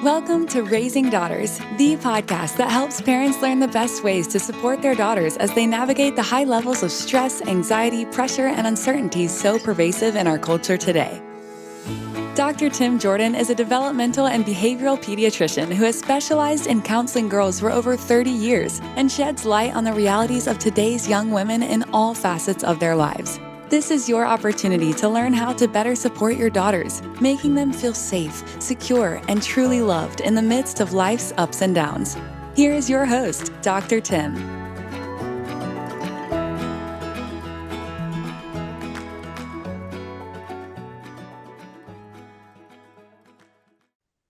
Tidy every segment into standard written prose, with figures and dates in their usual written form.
Welcome to Raising Daughters, the podcast that helps parents learn the best ways to support their daughters as they navigate the high levels of stress, anxiety, pressure, and uncertainty so pervasive in our culture today. Dr. Tim Jordan is a developmental and behavioral pediatrician who has specialized in counseling girls for over 30 years and sheds light on the realities of today's young women in all facets of their lives. This is your opportunity to learn how to better support your daughters, making them feel safe, secure, and truly loved in the midst of life's ups and downs. Here is your host, Dr. Tim.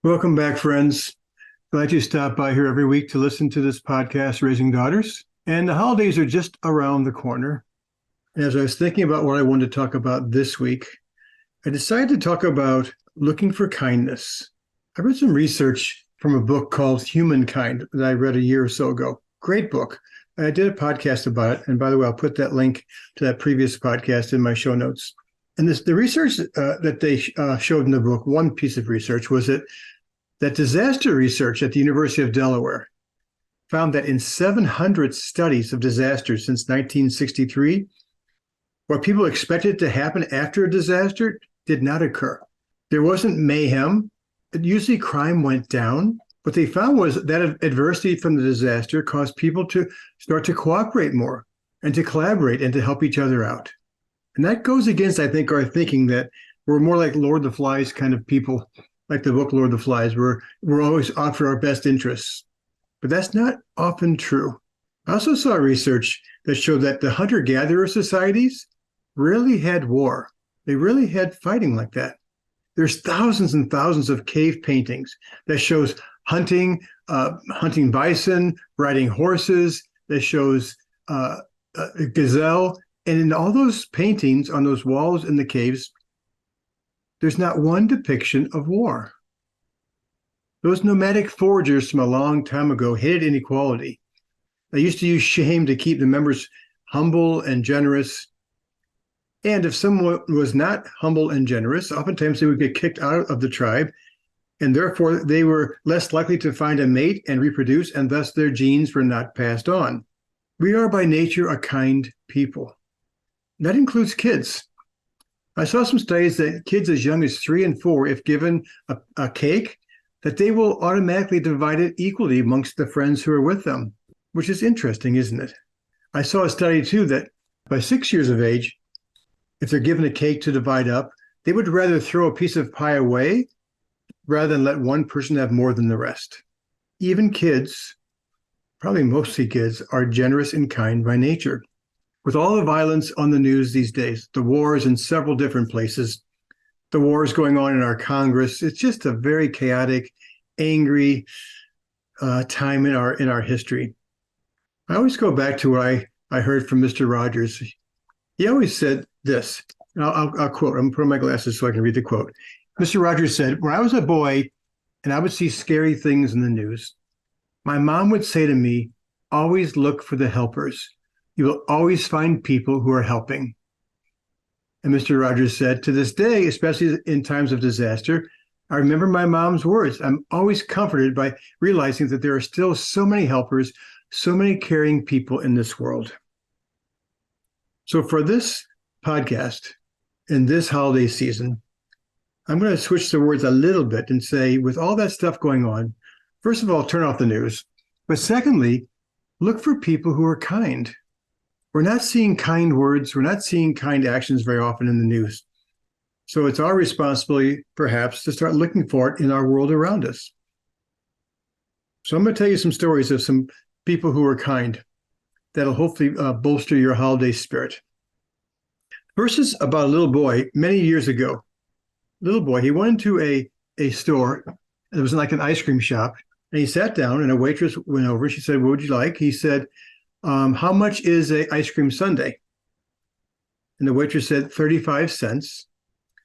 Welcome back, friends. Glad you stopped by here every week to listen to this podcast, Raising Daughters. And the holidays are just around the corner. And as I was thinking about what I wanted to talk about this week, I decided to talk about looking for kindness. I read some research from a book called Humankind that I read a year or so ago. Great book. I did a podcast about it. And by the way, I'll put that link to that previous podcast in my show notes. And the research that they showed in the book, one piece of research was that disaster research at the University of Delaware found that in 700 studies of disasters since 1963, what people expected to happen after a disaster did not occur. There wasn't mayhem. Usually crime went down. What they found was that adversity from the disaster caused people to start to cooperate more and to collaborate and to help each other out. And that goes against, I think, our thinking that we're more like Lord of the Flies kind of people, like the book Lord of the Flies, where we're always out for our best interests. But that's not often true. I also saw research that showed that the hunter-gatherer societies really had war. They really had fighting like that. There's thousands and thousands of cave paintings that shows hunting bison, riding horses, that shows a gazelle. And in all those paintings on those walls in the caves, there's not one depiction of war. Those nomadic foragers from a long time ago hated inequality. They used to use shame to keep the members humble and generous. And if someone was not humble and generous, oftentimes they would get kicked out of the tribe, and therefore they were less likely to find a mate and reproduce, and thus their genes were not passed on. We are by nature a kind people. That includes kids. I saw some studies that kids as young as 3 and 4, if given a cake, that they will automatically divide it equally amongst the friends who are with them, which is interesting, isn't it? I saw a study too that by 6 years of age, if they're given a cake to divide up, they would rather throw a piece of pie away rather than let one person have more than the rest. Even kids, probably mostly kids, are generous and kind by nature. With all the violence on the news these days, the wars in several different places, the wars going on in our Congress, it's just a very chaotic, angry time in our history. I always go back to what I heard from Mr. Rogers. He always said this. I'll quote. I'm putting my glasses so I can read the quote. Mr. Rogers said, "When I was a boy and I would see scary things in the news, my mom would say to me, always look for the helpers. You will always find people who are helping." And Mr. Rogers said, to this day, especially in times of disaster, I remember my mom's words. I'm always comforted by realizing that there are still so many helpers, so many caring people in this world. So for this podcast, in this holiday season, I'm going to switch the words a little bit and say, with all that stuff going on, first of all, turn off the news. But secondly, look for people who are kind. We're not seeing kind words. We're not seeing kind actions very often in the news. So it's our responsibility, perhaps, to start looking for it in our world around us. So I'm going to tell you some stories of some people who are kind that'll hopefully bolster your holiday spirit. First is about a little boy many years ago. Little boy, he went into a store. It was like an ice cream shop. And he sat down and a waitress went over. She said, "What would you like?" He said, "How much is an ice cream sundae?" And the waitress said, 35 cents.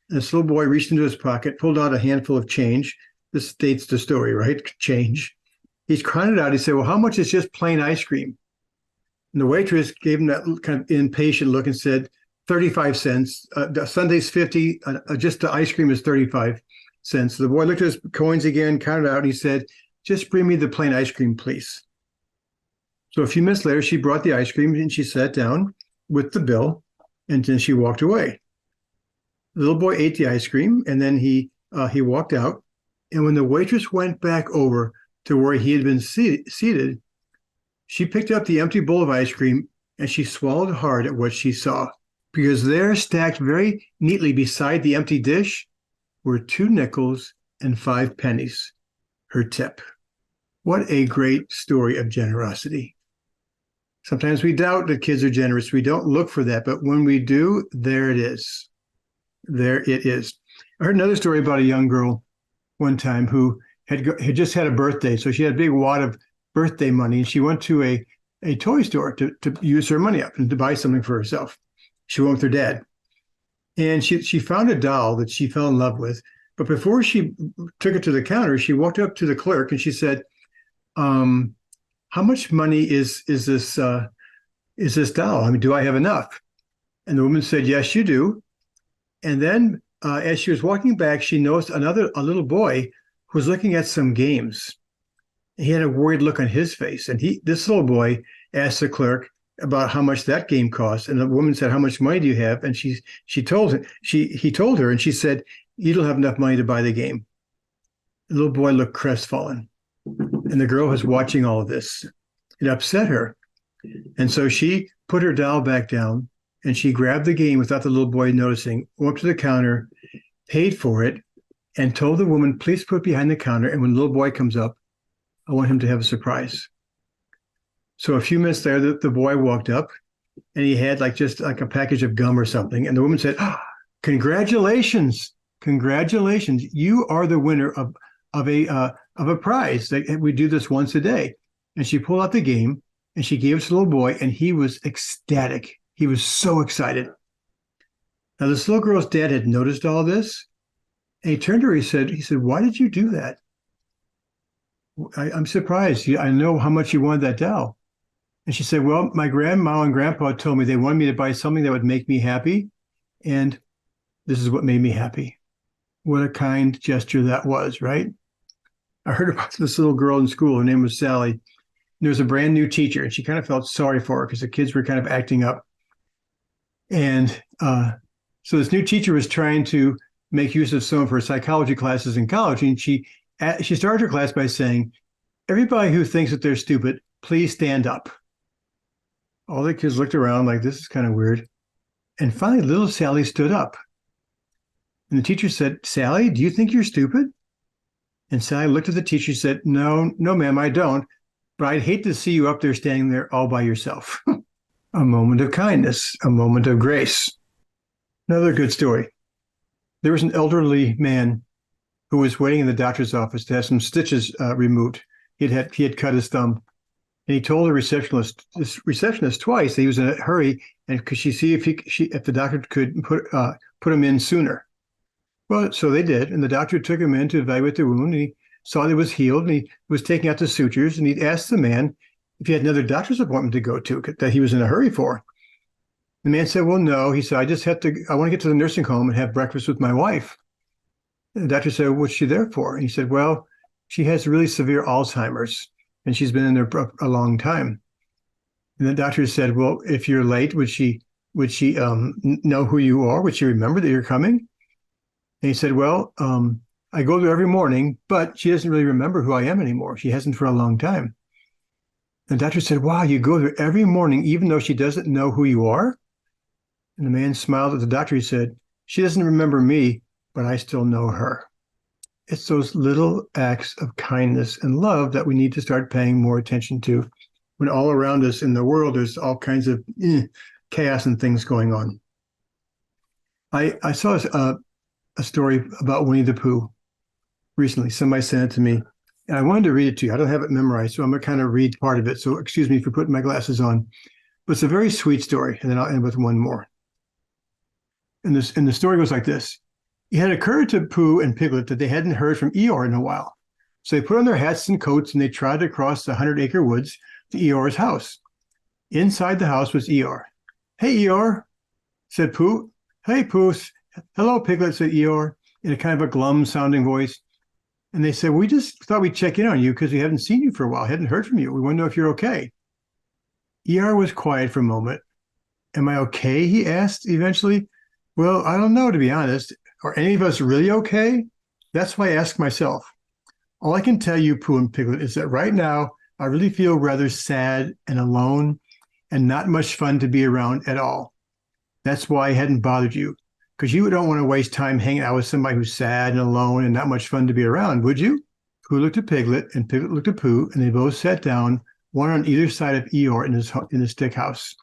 And this little boy reached into his pocket, pulled out a handful of change. This states the story, right? Change. He's crying it out. He said, "Well, how much is just plain ice cream?" And the waitress gave him that kind of impatient look and said, 35 cents. The sundae's 50. Just the ice cream is 35. cents. The boy looked at his coins again, counted out, and he said, just bring me the plain ice cream, please. So a few minutes later, she brought the ice cream and she sat down with the bill, and then she walked away. The little boy ate the ice cream, and then he walked out. And when the waitress went back over to where he had been seated, she picked up the empty bowl of ice cream and she swallowed hard at what she saw, because there, stacked very neatly beside the empty dish, were 2 nickels and 5 pennies, her tip. What a great story of generosity. Sometimes we doubt that kids are generous. We don't look for that, but when we do, there it is. There it is. I heard another story about a young girl one time who had just had a birthday. So she had a big wad of birthday money, and she went to a toy store to use her money up and to buy something for herself. She went with her dad. And she found a doll that she fell in love with. But before she took it to the counter, she walked up to the clerk and she said, how much money is this doll? I mean, do I have enough? And the woman said, yes, you do. And then as she was walking back, she noticed a little boy who was looking at some games. He had a worried look on his face. And this little boy asked the clerk about how much that game cost. And the woman said, how much money do you have? And he told her, and she said, you don't have enough money to buy the game. The little boy looked crestfallen. And the girl was watching all of this. It upset her. And so she put her doll back down and she grabbed the game without the little boy noticing, went up to the counter, paid for it, and told the woman, please put it behind the counter. And when the little boy comes up, I want him to have a surprise. So a few minutes later, the boy walked up and he had just a package of gum or something. And the woman said, congratulations. Congratulations. You are the winner of a prize. We do this once a day. And she pulled out the game and she gave it to the little boy, and he was ecstatic. He was so excited. Now, this little girl's dad had noticed all this, and he turned to her, he said, why did you do that? I'm surprised. I know how much you wanted that doll. And she said, well, my grandma and grandpa told me they wanted me to buy something that would make me happy, and this is what made me happy. What a kind gesture that was, right? I heard about this little girl in school. Her name was Sally. There was a brand new teacher, and she kind of felt sorry for her because the kids were kind of acting up. And so this new teacher was trying to make use of some of her psychology classes in college. And she started her class by saying, everybody who thinks that they're stupid, please stand up. All the kids looked around like, this is kind of weird. And finally, little Sally stood up. And the teacher said, Sally, do you think you're stupid? And Sally looked at the teacher and said, no, ma'am, I don't. But I'd hate to see you up there standing there all by yourself. A moment of kindness, a moment of grace. Another good story. There was an elderly man who was waiting in the doctor's office to have some stitches removed. He had cut his thumb. And he told the receptionist twice that he was in a hurry, and could she see if the doctor could put him in sooner. Well, so they did, and the doctor took him in to evaluate the wound, and he saw that it was healed, and he was taking out the sutures, and he'd asked the man if he had another doctor's appointment to go to that he was in a hurry for. The man said, well, no. He said, I want to get to the nursing home and have breakfast with my wife. And the doctor said, what's she there for? And he said, well, she has really severe Alzheimer's, and she's been in there for a long time. And the doctor said, well, if you're late, would she know who you are? Would she remember that you're coming? And he said, well, I go there every morning, but she doesn't really remember who I am anymore. She hasn't for a long time. The doctor said, wow, you go there every morning, even though she doesn't know who you are? And the man smiled at the doctor. He said, she doesn't remember me, but I still know her. It's those little acts of kindness and love that we need to start paying more attention to when all around us in the world, there's all kinds of chaos and things going on. I saw a story about Winnie the Pooh recently. Somebody sent it to me, and I wanted to read it to you. I don't have it memorized, so I'm going to kind of read part of it. So excuse me for putting my glasses on. But it's a very sweet story, and then I'll end with one more. And the story goes like this. It had occurred to Pooh and Piglet that they hadn't heard from Eeyore in a while. So they put on their hats and coats, and they trotted across the 100-acre woods to Eeyore's house. Inside the house was Eeyore. Hey, Eeyore, said Pooh. Hey, Pooh. Hello, Piglet, said Eeyore. in a kind of a glum sounding voice. And they said, we just thought we'd check in on you because we haven't seen you for a while, hadn't heard from you. We want to know if you're okay. Eeyore was quiet for a moment. Am I okay? He asked eventually. Well, I don't know, to be honest. Are any of us really okay? That's why I ask myself. All I can tell you, Pooh and Piglet, is that right now, I really feel rather sad and alone and not much fun to be around at all. That's why I hadn't bothered you, because you don't want to waste time hanging out with somebody who's sad and alone and not much fun to be around, would you? Pooh looked at Piglet, and Piglet looked at Pooh, and they both sat down, one on either side of Eeyore in his stick house.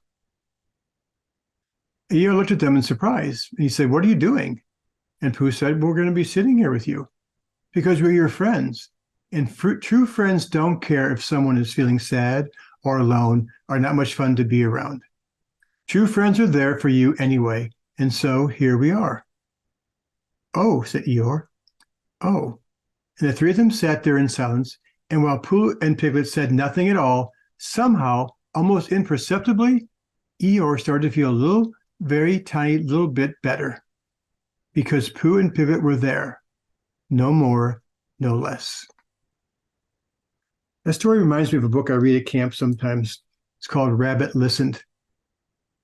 Eeyore looked at them in surprise, and he said, what are you doing? And Pooh said, we're going to be sitting here with you because we're your friends. And true friends don't care if someone is feeling sad or alone or not much fun to be around. True friends are there for you anyway, and so here we are. Oh, said Eeyore. Oh. And the three of them sat there in silence, and while Pooh and Piglet said nothing at all, somehow, almost imperceptibly, Eeyore started to feel a very tiny little bit better, because Pooh and Piglet were there. No more, no less. That story reminds me of a book I read at camp sometimes. It's called Rabbit Listened,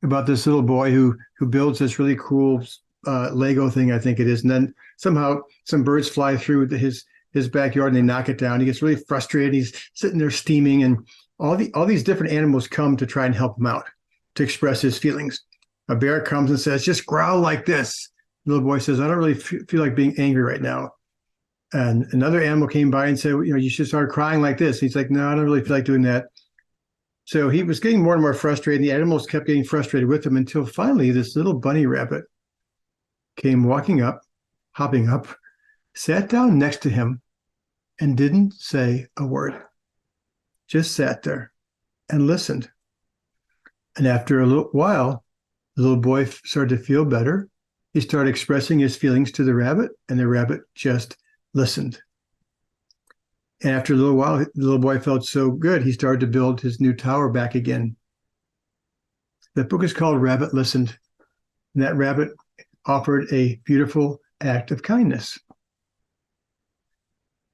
about this little boy who builds this really cool Lego thing, I think it is. And then somehow some birds fly through his backyard and they knock it down. He gets really frustrated. He's sitting there steaming, and all these different animals come to try and help him out, to express his feelings. A bear comes and says, just growl like this. The little boy says, I don't really feel like being angry right now. And another animal came by and said, you should start crying like this. He's like, no, I don't really feel like doing that. So he was getting more and more frustrated. The animals kept getting frustrated with him until finally this little bunny rabbit came hopping up, sat down next to him, and didn't say a word. Just sat there and listened. And after a little while, the little boy started to feel better. He started expressing his feelings to the rabbit, and the rabbit just listened. And after a little while, the little boy felt so good, he started to build his new tower back again. That book is called Rabbit Listened, and that rabbit offered a beautiful act of kindness.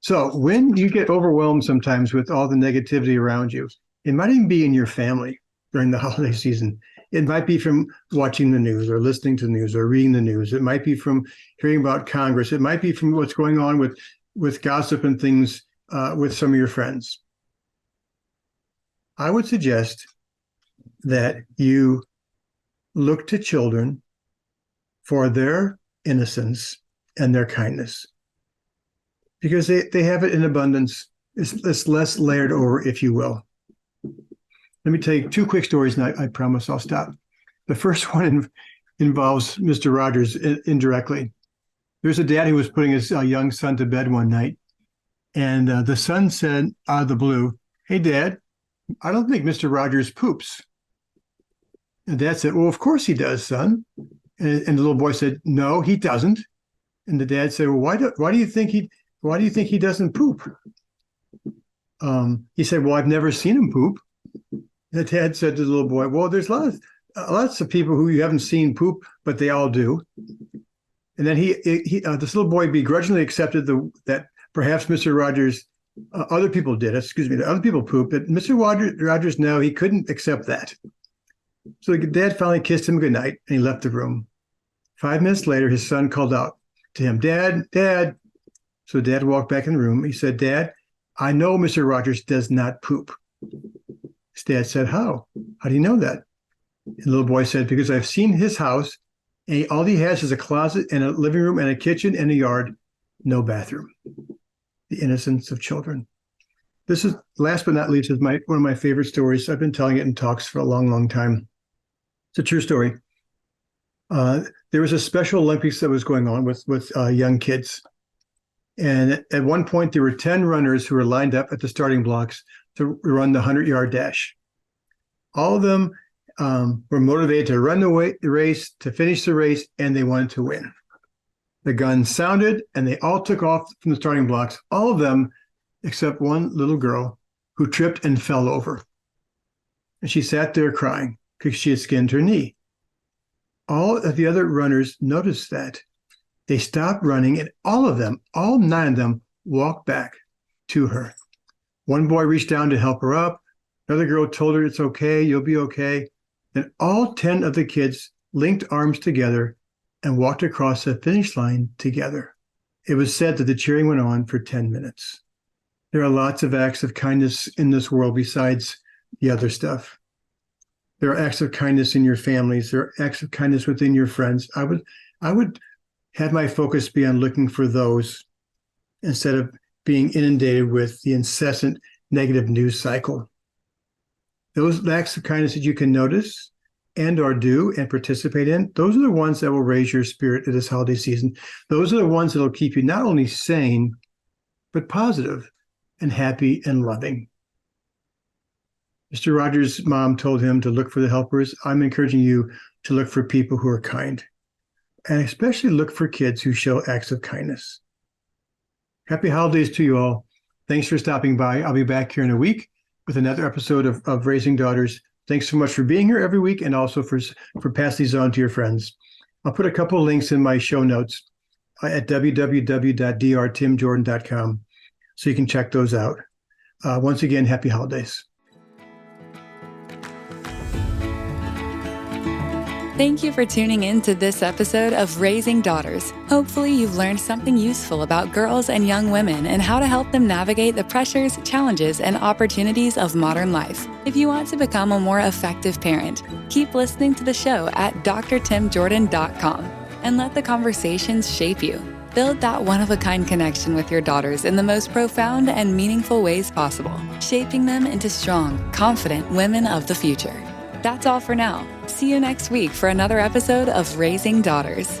So when you get overwhelmed sometimes with all the negativity around you, it might even be in your family during the holiday season. It might be from watching the news or listening to the news or reading the news. It might be from hearing about Congress. It might be from what's going on with gossip and things with some of your friends. I would suggest that you look to children for their innocence and their kindness, because they have it in abundance. It's less layered over, if you will. Let me tell you two quick stories, and I promise I'll stop. The first one involves Mr. Rogers indirectly. There's a dad who was putting his young son to bed one night, and the son said out of the blue, "Hey, Dad, I don't think Mr. Rogers poops." And Dad said, "Well, of course he does, son." And the little boy said, "No, he doesn't." And the dad said, "Well, why do you think he doesn't poop?" He said, "Well, I've never seen him poop." The dad said to the little boy, "Well, there's lots of people who you haven't seen poop, but they all do." And then this little boy begrudgingly accepted that perhaps Mr. Rogers, other people did. That other people pooped, but Mr. Rogers, no, he couldn't accept that. So the dad finally kissed him goodnight, and he left the room. 5 minutes later, his son called out to him, "Dad, Dad." So Dad walked back in the room. He said, "Dad, I know Mr. Rogers does not poop." His dad said, "How? How do you know that?" And the little boy said, "Because I've seen his house, and all he has is a closet and a living room and a kitchen and a yard, no bathroom." The innocence of children. This is, last but not least, is one of my favorite stories. I've been telling it in talks for a long, long time. It's a true story. There was a Special Olympics that was going on with young kids. And at one point, there were 10 runners who were lined up at the starting blocks to run the 100-yard dash. All of them were motivated to run the race, to finish the race, and they wanted to win. The gun sounded, and they all took off from the starting blocks, all of them except one little girl who tripped and fell over. And she sat there crying because she had skinned her knee. All of the other runners noticed that, They stopped running, and all of them, all 9 of them, walked back to her. One boy reached down to help her up. Another girl told her, "It's okay, you'll be okay." Then all 10 of the kids linked arms together and walked across the finish line together. It was said that the cheering went on for 10 minutes. There are lots of acts of kindness in this world besides the other stuff. There are acts of kindness in your families. There are acts of kindness within your friends. I would have my focus be on looking for those instead of being inundated with the incessant negative news cycle. Those acts of kindness that you can notice and or do and participate in, those are the ones that will raise your spirit at this holiday season. Those are the ones that will keep you not only sane, but positive and happy and loving. Mr. Rogers' mom told him to look for the helpers. I'm encouraging you to look for people who are kind, and especially look for kids who show acts of kindness. Happy holidays to you all. Thanks for stopping by. I'll be back here in a week with another episode of Raising Daughters. Thanks so much for being here every week and also for passing these on to your friends. I'll put a couple of links in my show notes at www.drtimjordan.com so you can check those out. Once again, happy holidays. Thank you for tuning in to this episode of Raising Daughters. Hopefully you've learned something useful about girls and young women and how to help them navigate the pressures, challenges, and opportunities of modern life. If you want to become a more effective parent, keep listening to the show at drtimjordan.com and let the conversations shape you. Build that one-of-a-kind connection with your daughters in the most profound and meaningful ways possible, shaping them into strong, confident women of the future. That's all for now. See you next week for another episode of Raising Daughters.